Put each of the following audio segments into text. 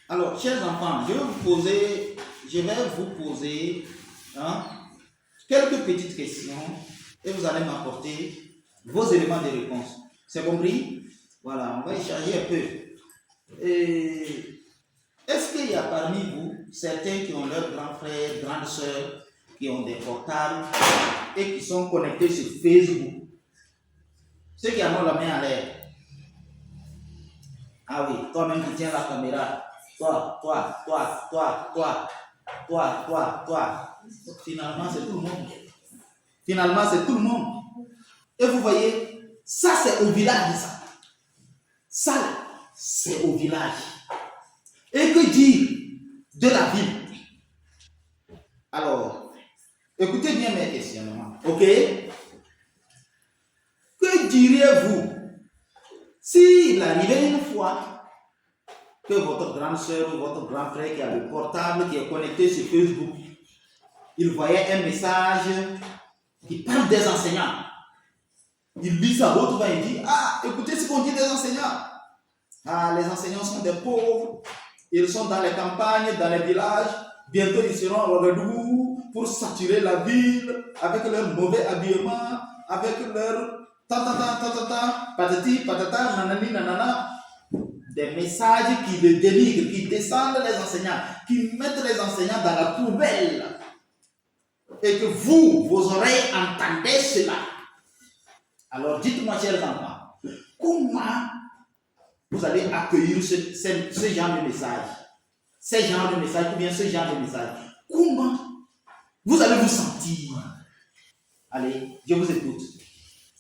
Alors, chers enfants, je vais vous poser hein, quelques petites questions et vous allez m'apporter vos éléments de réponse. C'est compris? Voilà, on va échanger un peu. Est-ce qu'il y a parmi vous certains qui ont leurs grands frères, grandes sœurs, qui ont des portables et qui sont connectés sur Facebook? Ceux qui ont la main en l'air. Ah oui, toi-même qui tiens la caméra. Toi. Finalement, c'est tout le monde. Et vous voyez, ça c'est au village, ça. Ça, c'est au village. Et que dire de la ville? Alors, écoutez bien mes questionnements, ok? Que diriez-vous s'il arrivait une fois que votre grande soeur ou votre grand frère qui a le portable, qui est connecté sur Facebook, il voyait un message qui parle des enseignants. Il lit sa haute voix et dit, ah, écoutez ce qu'on dit des enseignants. Ah, les enseignants sont des pauvres. Ils sont dans les campagnes, dans les villages. Bientôt, ils seront à Ouagadougou pour saturer la ville avec leur mauvais habillement, avec leur patati, patata, nanani, nanana. Des messages qui les dénigrent, qui descendent les enseignants, qui mettent les enseignants dans la poubelle. Et que vous, vos oreilles entendez cela. Alors dites-moi, chers enfants, comment vous allez accueillir ce genre de message? Ce genre de message ou bien ce genre de message? Comment vous allez vous sentir? Allez, je vous écoute.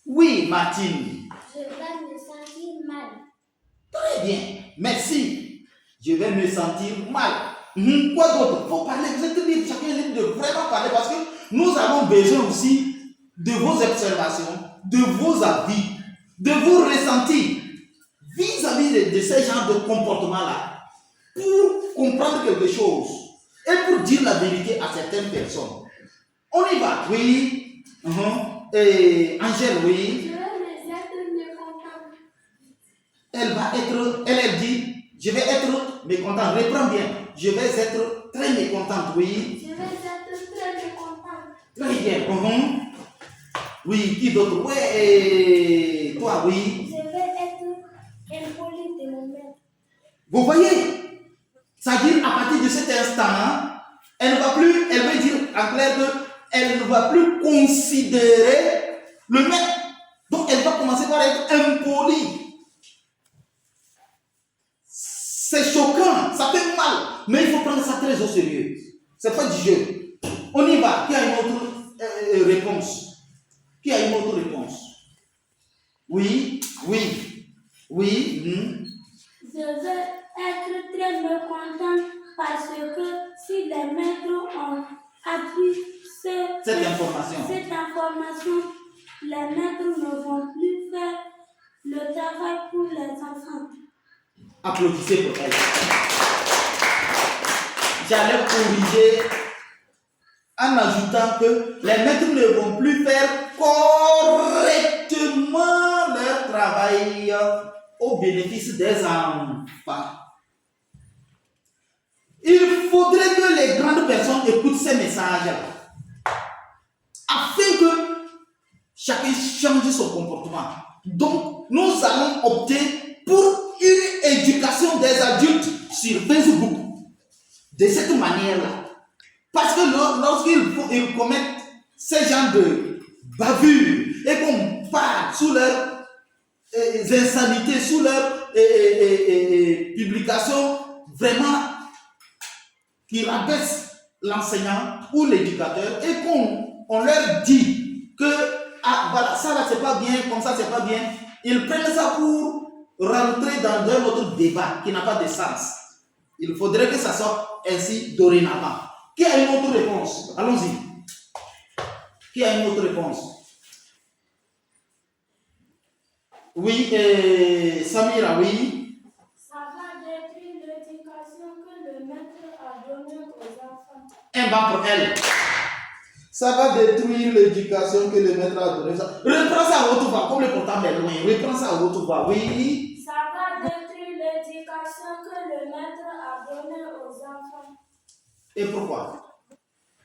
Oui, Martine. Je vais me sentir mal. Très bien, merci. Je vais me sentir mal. Quoi d'autre? Il faut parler, vous êtes libre, chacun est libre de vraiment parler parce que nous avons besoin aussi de vos observations, de vos avis, de vos ressentis vis-à-vis de ce genre de comportement-là pour comprendre quelque chose et pour dire la vérité à certaines personnes. On y va, oui. Et Angèle, oui. Elle dit, je vais être mécontente. Reprends bien. Je vais être très mécontente, oui. Je vais être très mécontente. Très bien. Oui, qui d'autre? Oui, et toi, oui. Je vais être impoli de mon maître. Vous voyez? C'est-à-dire, à partir de cet instant, elle veut dire en clair qu'elle ne va plus considérer le maître. Donc, elle va commencer par être impolie. C'est choquant, ça fait mal, mais il faut prendre ça très au sérieux. C'est pas du jeu. On y va. Qui a une autre réponse? Qui a une autre réponse? Oui. Je vais être très mécontente parce que si les maîtres ont appris cette information, les maîtres ne vont plus faire le travail pour les enfants. Applaudissez pour elle. J'allais corriger en ajoutant que les maîtres ne vont plus faire correctement leur travail au bénéfice des enfants. Il faudrait que les grandes personnes écoutent ces messages afin que chacun change son comportement. Donc, nous allons opter pour une éducation des adultes sur Facebook de cette manière-là. Parce que lorsqu'ils commettent ce genre de bavures et qu'on parle sous leurs insanités, sous leurs publications vraiment qui rabaissent l'enseignant ou l'éducateur et qu'on leur dit que voilà, ça là c'est pas bien, comme ça c'est pas bien, ils prennent ça pour rentrer dans un autre débat qui n'a pas de sens. Il faudrait que ça soit ainsi dorénavant. Qui a une autre réponse? Allons-y. Qui a une autre réponse? Oui, Samira, oui. Ça va détruire l'éducation que le maître a donnée aux enfants. Un banc pour elle. Ça va détruire l'éducation que le maître a donnée. Reprends ça à haute voix, comme le portable est loin. Reprends ça à haute voix, oui. Ça va détruire l'éducation que le maître a pardonner aux enfants. Et pourquoi?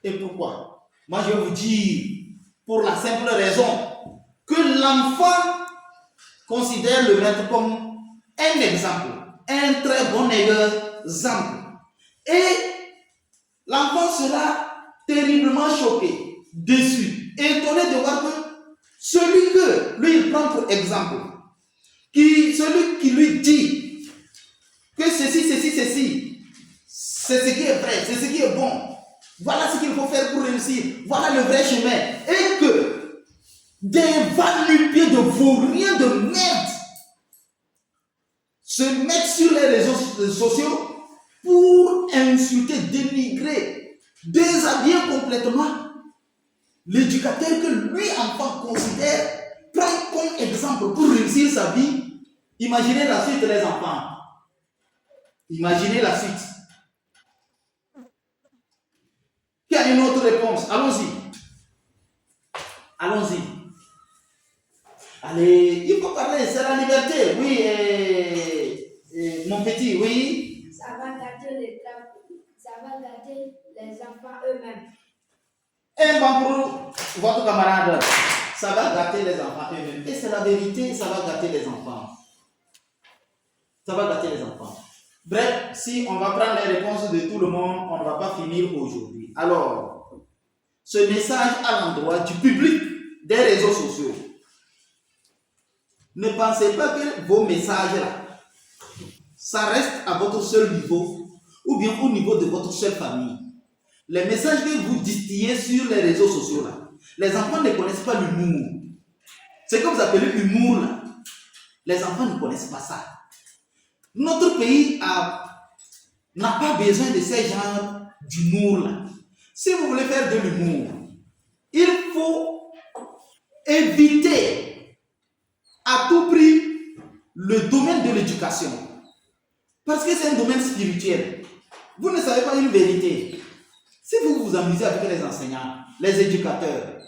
Et pourquoi? Moi, je vais vous dire, pour la simple raison que l'enfant considère le maître comme un exemple, un très bon exemple. Et l'enfant sera terriblement choqué, déçu, étonné de voir que celui que lui il prend pour exemple, celui qui lui dit que ceci, c'est ce qui est vrai, c'est ce qui est bon, voilà ce qu'il faut faire pour réussir, voilà le vrai chemin, et que des va-nu-pieds de vauriens de merde se mettent sur les réseaux sociaux pour insulter, dénigrer, déshabiller complètement l'éducateur que lui, enfant, considère, prend comme exemple pour réussir sa vie. Imaginez la suite, les enfants. Imaginez la suite. Qui a une autre réponse? Allons-y. Allons-y. Allez, il faut parler, c'est la liberté. Oui, mon petit, oui. Ça va gâter les enfants eux-mêmes. Un banc pour votre camarade, ça va gâter les enfants eux-mêmes. Et c'est la vérité, ça va gâter les enfants. Ça va gâter les enfants. Bref, si on va prendre les réponses de tout le monde, on ne va pas finir aujourd'hui. Alors, ce message à l'endroit du public des réseaux sociaux. Ne pensez pas que vos messages-là, ça reste à votre seul niveau ou bien au niveau de votre seule famille. Les messages que vous distillez sur les réseaux sociaux, là, les enfants ne connaissent pas l'humour. C'est comme vous appelez l'humour, là. Les enfants ne connaissent pas ça. Notre pays n'a pas besoin de ces genres d'humour, là. Si vous voulez faire de l'humour, il faut éviter à tout prix le domaine de l'éducation. Parce que c'est un domaine spirituel. Vous ne savez pas une vérité. Si vous vous amusez avec les enseignants, les éducateurs,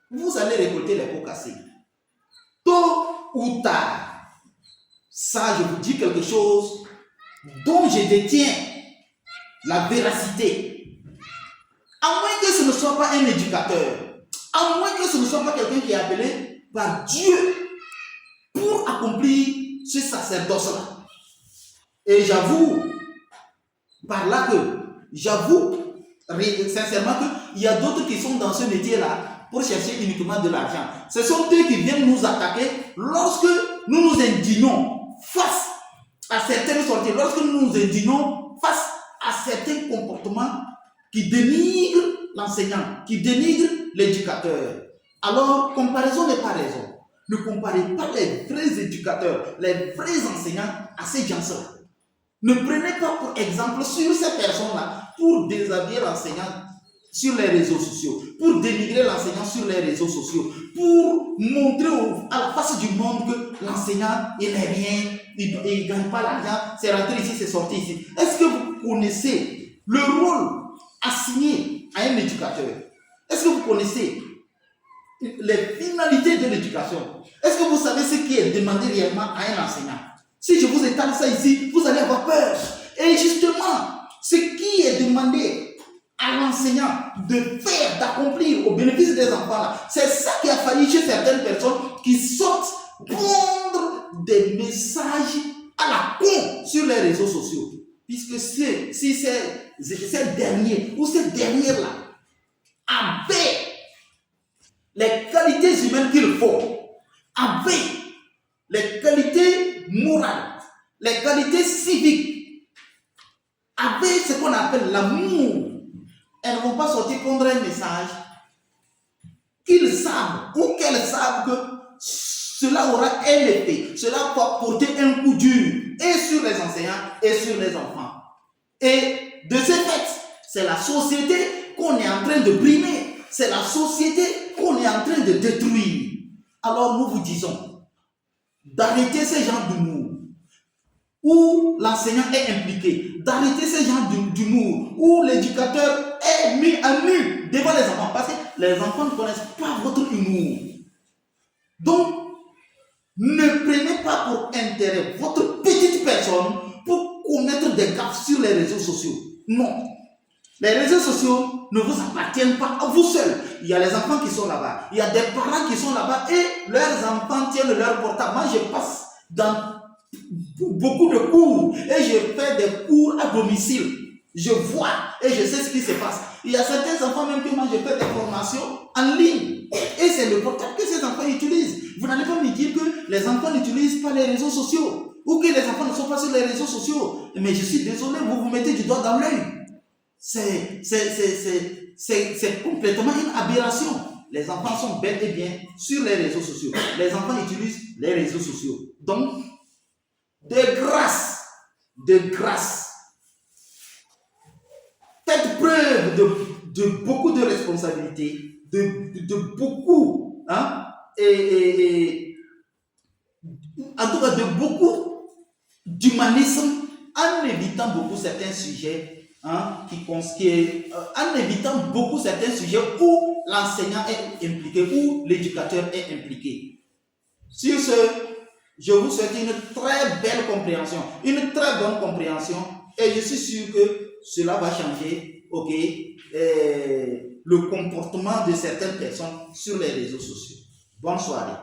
vous allez récolter les pots cassés. Tôt ou tard, ça je vous dis quelque chose dont je détiens la véracité. À moins que ce ne soit pas un éducateur, à moins que ce ne soit pas quelqu'un qui est appelé par Dieu pour accomplir ce sacerdoce-là. Et j'avoue, par là que, j'avoue sincèrement qu'il y a d'autres qui sont dans ce métier-là pour chercher uniquement de l'argent. Ce sont eux qui viennent nous attaquer lorsque nous nous indignons face à certaines sorties, lorsque nous nous indignons face à certains comportements qui dénigrent l'enseignant, qui dénigrent l'éducateur. Alors, comparaison n'est pas raison. Ne comparez pas les vrais éducateurs, les vrais enseignants à ces gens-là. Ne prenez pas pour exemple sur ces personnes-là pour déshabiller l'enseignant sur les réseaux sociaux, pour dénigrer l'enseignant sur les réseaux sociaux, pour montrer à la face du monde que l'enseignant, il n'est rien, il ne gagne pas l'argent, c'est rentré ici, c'est sorti ici. Est-ce que vous connaissez le rôle assigné à un éducateur? Est-ce que vous connaissez les finalités de l'éducation? Est-ce que vous savez ce qui est demandé réellement à un enseignant? Si je vous étale ça ici, vous allez avoir peur. Et justement, ce qui est demandé à l'enseignant de faire, d'accomplir au bénéfice des enfants là, c'est ça qui a failli chez certaines personnes qui sortent pondre des messages à la con sur les réseaux sociaux. Puisque si ces derniers ou ces dernières-là avaient les qualités humaines qu'il faut, avaient les qualités morales, les qualités civiques, avaient ce qu'on appelle l'amour, elles ne vont pas sortir contre un message qu'ils savent ou qu'elles savent que cela aura un effet, cela va porter un coup dur et sur les enseignants et sur les enfants. Et de ce fait, c'est la société qu'on est en train de brimer, c'est la société qu'on est en train de détruire. Alors nous vous disons d'arrêter ces genres d'humour où l'enseignant est impliqué, d'arrêter ces genres d'humour où l'éducateur est mis à nu devant les enfants, parce que les enfants ne connaissent pas votre humour. Donc, ne prenez pas pour intérêt votre petite personne pour commettre des gaffes sur les réseaux sociaux. Non. Les réseaux sociaux ne vous appartiennent pas à vous seuls. Il y a les enfants qui sont là-bas. Il y a des parents qui sont là-bas et leurs enfants tiennent leur portable. Moi, je passe dans beaucoup de cours et je fais des cours à domicile. Je vois et je sais ce qui se passe. Il y a certains enfants même que moi, je fais des formations en ligne. Et c'est le portable que ces enfants utilisent. Vous n'allez pas me dire que les enfants n'utilisent pas les réseaux sociaux ou que les enfants ne sont pas sur les réseaux sociaux. Mais je suis désolé, vous vous mettez du doigt dans l'œil. C'est complètement une aberration. Les enfants sont bel et bien sur les réseaux sociaux. Les enfants utilisent les réseaux sociaux. Donc, de grâce, faites preuve de beaucoup de responsabilité, de beaucoup, en tout cas de beaucoup d'humanisme, en évitant beaucoup certains sujets, en évitant beaucoup certains sujets où l'enseignant est impliqué, où l'éducateur est impliqué. Sur ce, je vous souhaite une très belle compréhension, une très bonne compréhension, et je suis sûr que cela va changer, le comportement de certaines personnes sur les réseaux sociaux. Bonne soirée.